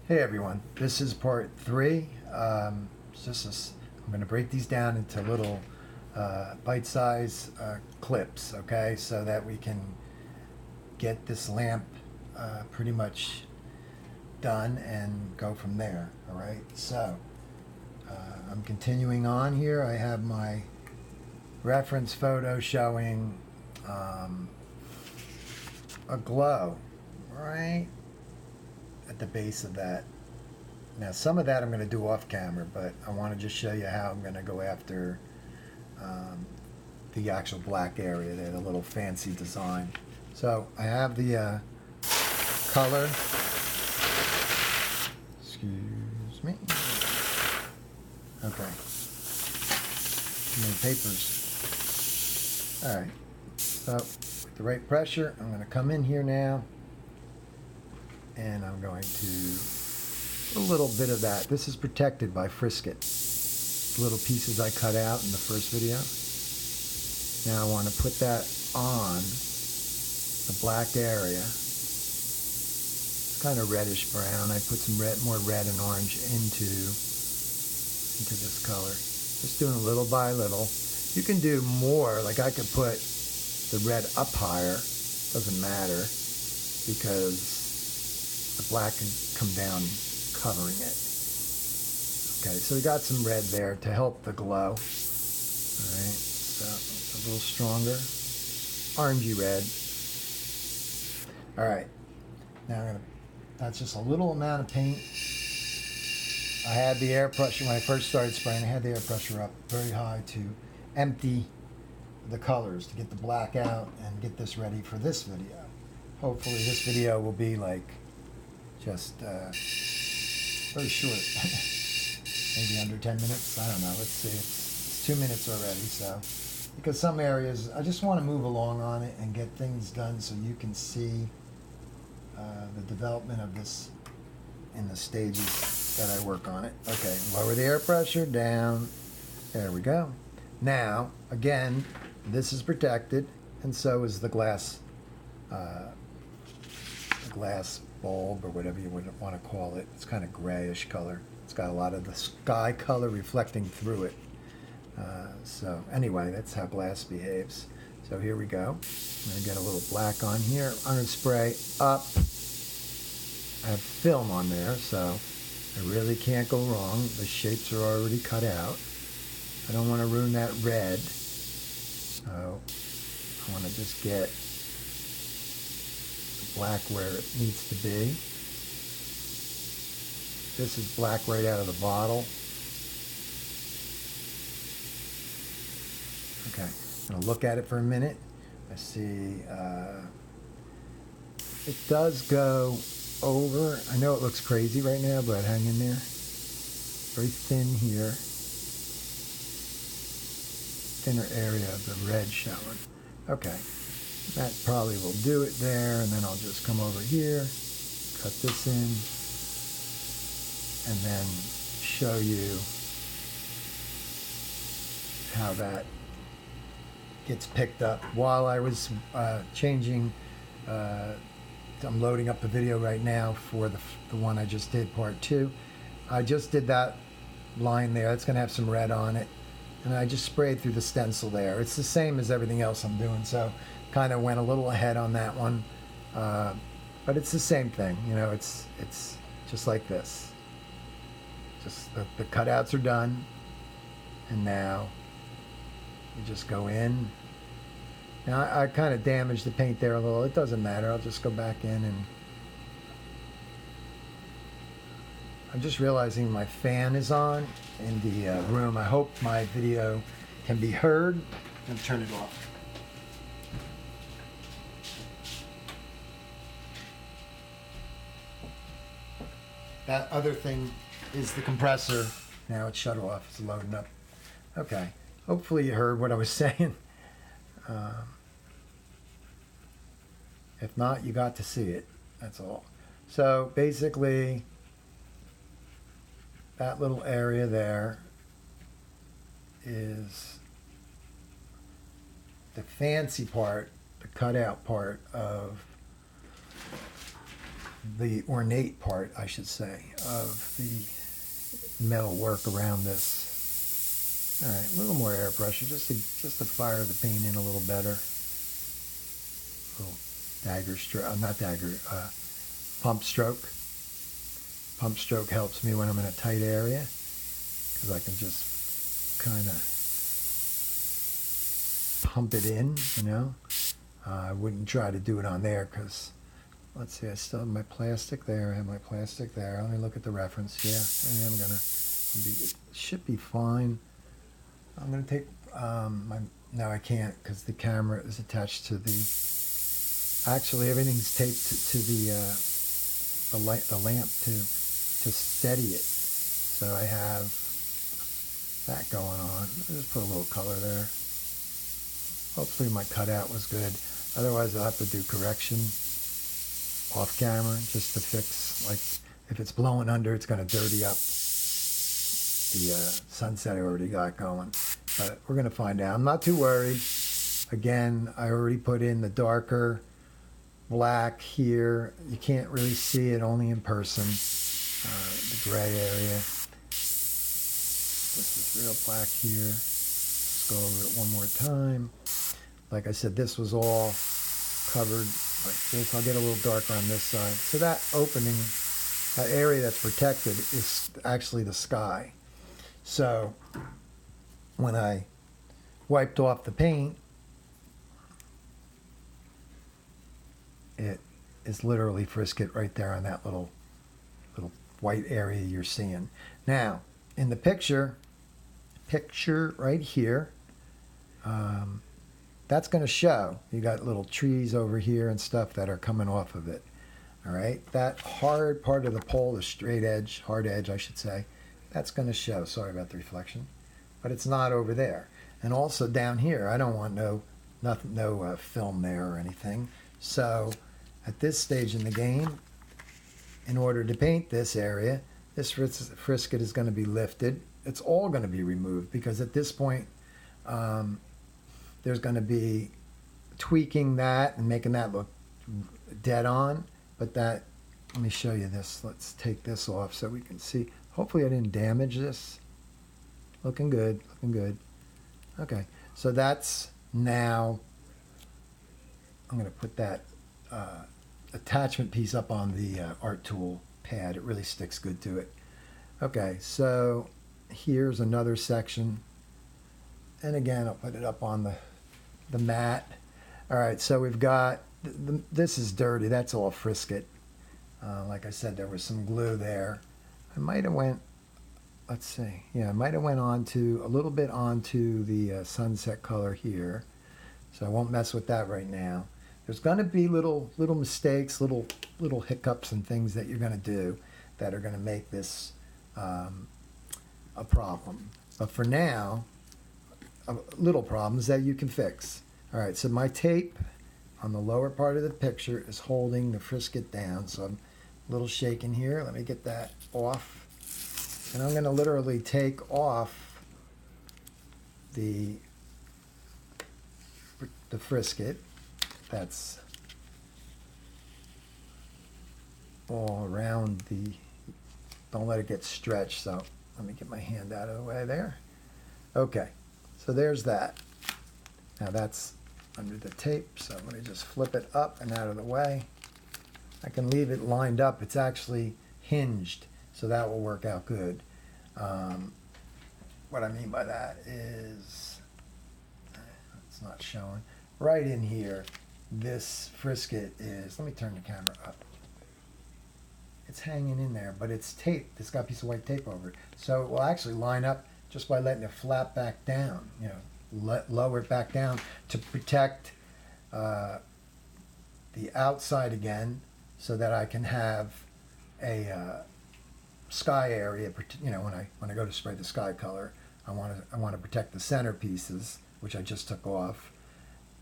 Hey everyone, this is part 3. I'm going to break these down into little bite-sized clips, okay, so that we can get this lamp pretty much done and go from there, all right? So I'm continuing on here. I have my reference photo showing a glow, right at the base of that. Now some of that I'm going to do off camera, but I want to just show you how I'm going to go after the actual black area there, the little fancy design. So I have the color, excuse me, okay, too many papers. All right, so with the right pressure, I'm going to come in here now, and I'm going to a little bit of that. This is protected by Frisket. Little pieces I cut out in the first video. Now I want to put that on the black area. It's kind of reddish brown. I put some more red and orange into this color. Just doing little by little. You can do more. Like I could put the red up higher. Doesn't matter because the black can come down covering it. Okay, so we got some red there to help the glow. All right, so it's a little stronger, orangey red. All right, now that's just a little amount of paint. I had the air pressure when I first started spraying. I had the air pressure up very high to empty the colors, to get the black out and get this ready for this video. Hopefully this video will be like just very short, maybe under 10 minutes. I don't know. Let's see. It's 2 minutes already. So, because some areas I just want to move along on it and get things done so you can see the development of this in the stages that I work on it. Okay, lower the air pressure down. There we go. Now, again, this is protected, and so is the glass bulb, or whatever you would want to call it. It's kind of grayish color. It's got a lot of the sky color reflecting through it. So anyway, that's how glass behaves. So here we go. I'm going to get a little black on here. I'm going to spray up. I have film on there, so I really can't go wrong. The shapes are already cut out. I don't want to ruin that red. So I want to just get black where it needs to be. This is black right out of the bottle. Okay, I'm going to look at it for a minute. I see it does go over. I know it looks crazy right now, but hang in there. Very thin here. Thinner area of the red showing. Okay. That probably will do it there, and then I'll just come over here, cut this in, and then show you how that gets picked up. While I was changing, I'm loading up the video right now for the one I just did, part 2. I just did that line there. It's going to have some red on it, and I just sprayed through the stencil there. It's the same as everything else I'm doing, so kind of went a little ahead on that one, but it's the same thing, you know. It's just like this. Just the cutouts are done, and now you just go in. Now I kind of damaged the paint there a little. It doesn't matter. I'll just go back in, and I'm just realizing my fan is on in the room. I hope my video can be heard. I'm going to turn it off. That other thing is the compressor. Now it's shut off. It's loading up. Okay. Hopefully you heard what I was saying. If not, you got to see it. That's all. So basically, that little area there is the fancy part, the cutout part of the ornate part, I should say, of the metal work around this. All right, a little more airbrush just to fire the paint in a little better. Little dagger stroke, not dagger, pump stroke. Pump stroke helps me when I'm in a tight area because I can just kind of pump it in, you know. I wouldn't try to do it on there because, let's see, I still have my plastic there. I have my plastic there. Let me look at the reference. Yeah, I am gonna. It should be fine. I'm gonna take no, I can't because the camera is attached to the. Actually, everything's taped to the lamp to steady it. So I have that going on. I'll just put a little color there. Hopefully my cutout was good. Otherwise, I'll have to do correction off camera just to fix, like, if it's blowing under, it's going to dirty up the sunset I already got going. But we're going to find out. I'm not too worried. Again, I already put in the darker black here. You can't really see it, only in person. The gray area. This is real black here. Let's go over it one more time. Like I said, this was all covered like this. I'll get a little darker on this side. So that opening, that area that's protected is actually the sky. So when I wiped off the paint, it is literally frisket right there on that little white area you're seeing. Now, in the picture right here, that's going to show. You got little trees over here and stuff that are coming off of it. All right, that hard part of the pole, the straight edge, hard edge, I should say, that's going to show. Sorry about the reflection, but it's not over there. And also down here, I don't want no film there or anything. So at this stage in the game, in order to paint this area, this frisket is going to be lifted. It's all going to be removed because at this point, there's going to be tweaking that and making that look dead on. But that, let me show you this. Let's take this off so we can see. Hopefully I didn't damage this. Looking good, looking good. Okay, so that's now, I'm going to put that attachment piece up on the art tool pad. It really sticks good to it. Okay, so here's another section. And again, I'll put it up on the mat. All right, so we've got, this is dirty. That's all frisket. Like I said, there was some glue there. I might have went, let's see. Yeah, I might have went onto, a little bit onto the sunset color here. So I won't mess with that right now. There's going to be little mistakes, little hiccups and things that you're going to do that are going to make this a problem. But for now, little problems that you can fix. All right, so my tape on the lower part of the picture is holding the frisket down. So I'm a little shaking here. Let me get that off. And I'm going to literally take off the frisket. That's all around the, don't let it get stretched. So let me get my hand out of the way there. Okay, so there's that. Now that's under the tape, so let me just flip it up and out of the way. I can leave it lined up. It's actually hinged, so that will work out good. What I mean by that is, it's not showing. Right in here, this frisket is, let me turn the camera up. It's hanging in there, but it's taped. It's got a piece of white tape over it. So it will actually line up just by letting it flap back down, you know, lower it back down to protect the outside again so that I can have a sky area, you know, when I go to spray the sky color, I want to protect the center pieces, which I just took off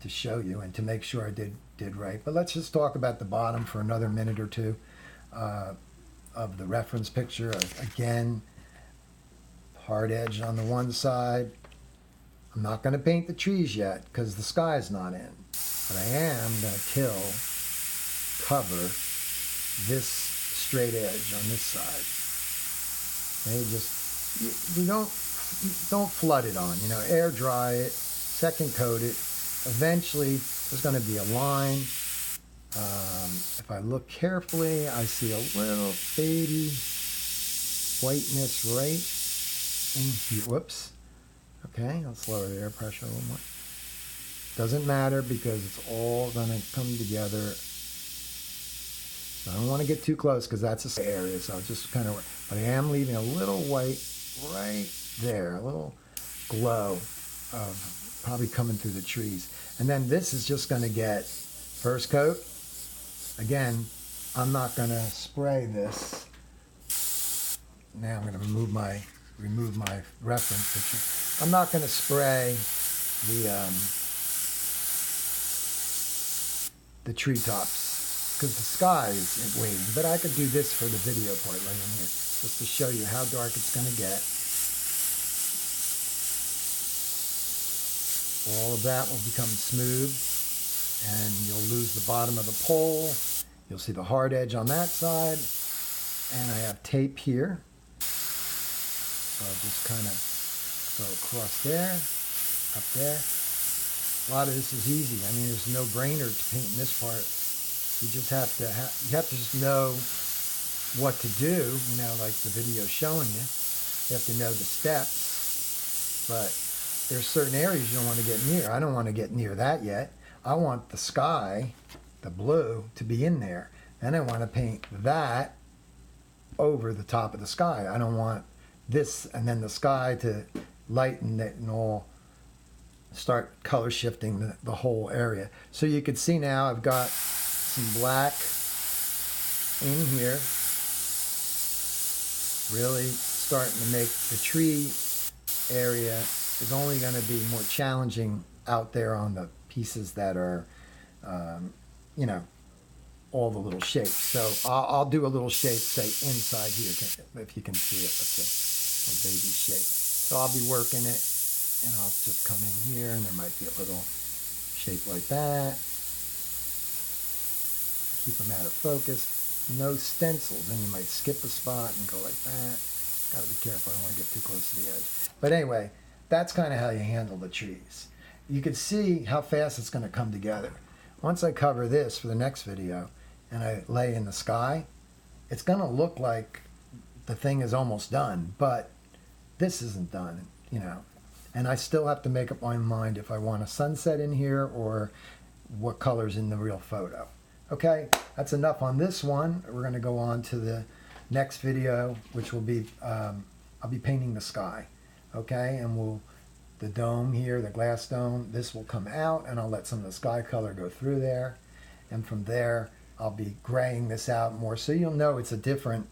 to show you and to make sure I did right. But let's just talk about the bottom for another minute or two of the reference picture. Again, hard edge on the one side. I'm not going to paint the trees yet because the sky's not in, but I am going to cover this straight edge on this side. Okay, just you don't flood it on. Air dry it, second coat it. Eventually, there's going to be a line. If I look carefully, I see a little baby whiteness right in here. Whoops. Okay, let's lower the air pressure a little more. Doesn't matter because it's all going to come together. So I don't want to get too close because that's a area. So I'll just kind of, but I am leaving a little white right there, a little glow of probably coming through the trees. And then this is just going to get first coat. Again, I'm not going to spray this. Now I'm going to remove my reference picture. I'm not going to spray the treetops because the sky is waiting. But I could do this for the video part right in here, just to show you how dark it's going to get. All of that will become smooth, and you'll lose the bottom of the pole. You'll see the hard edge on that side, and I have tape here. So I'll just kind of go across there, up there. A lot of this is easy. I mean, there's no brainer to painting this part. You just have to just know what to do, like the video's showing you. You have to know the steps, but there's certain areas you don't want to get near. I don't want to get near that yet. I want the sky, the blue, to be in there. Then I want to paint that over the top of the sky. I don't want this and then the sky to lighten it and all start color shifting the whole area. So you can see now I've got some black in here, really starting to make the tree area is only going to be more challenging out there on the pieces that are, all the little shapes. So I'll do a little shape, say inside here, if you can see it. Let's see, a baby shape. So I'll be working it, and I'll just come in here, and there might be a little shape like that. Keep them out of focus. No stencils, and you might skip a spot and go like that. Got to be careful. I don't want to get too close to the edge. But anyway, that's kind of how you handle the trees. You can see how fast it's going to come together. Once I cover this for the next video and I lay in the sky, it's going to look like the thing is almost done, but this isn't done, And I still have to make up my mind if I want a sunset in here or what color's in the real photo. Okay, that's enough on this one. We're going to go on to the next video, which will be, I'll be painting the sky. Okay, and the dome here, the glass dome, this will come out, and I'll let some of the sky color go through there. And from there, I'll be graying this out more, so you'll know it's a different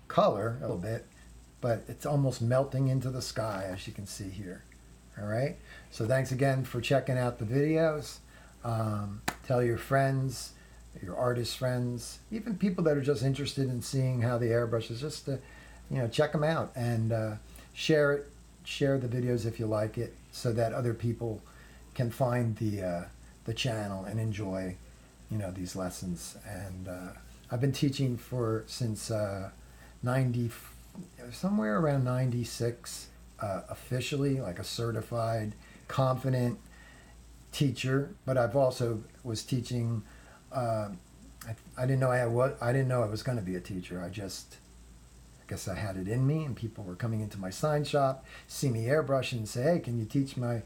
color a little bit, but it's almost melting into the sky, as you can see here. All right, so thanks again for checking out the videos. Tell your friends, your artist friends, even people that are just interested in seeing how the airbrush is, just to, check them out and share it. Share the videos if you like it, so that other people can find the channel and enjoy, these lessons. And I've been teaching since somewhere around 96, officially, like a certified, confident teacher. But I've also was teaching. I didn't know I was going to be a teacher. I guess I had it in me, and people were coming into my sign shop, see me airbrush, and say, "Hey, can you teach me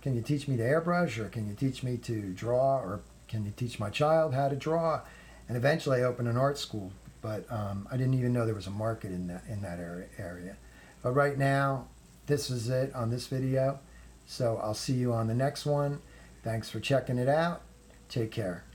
to airbrush, or can you teach me to draw, or can you teach my child how to draw?" And eventually, I opened an art school, but I didn't even know there was a market in that area. But right now, this is it on this video. So I'll see you on the next one. Thanks for checking it out. Take care.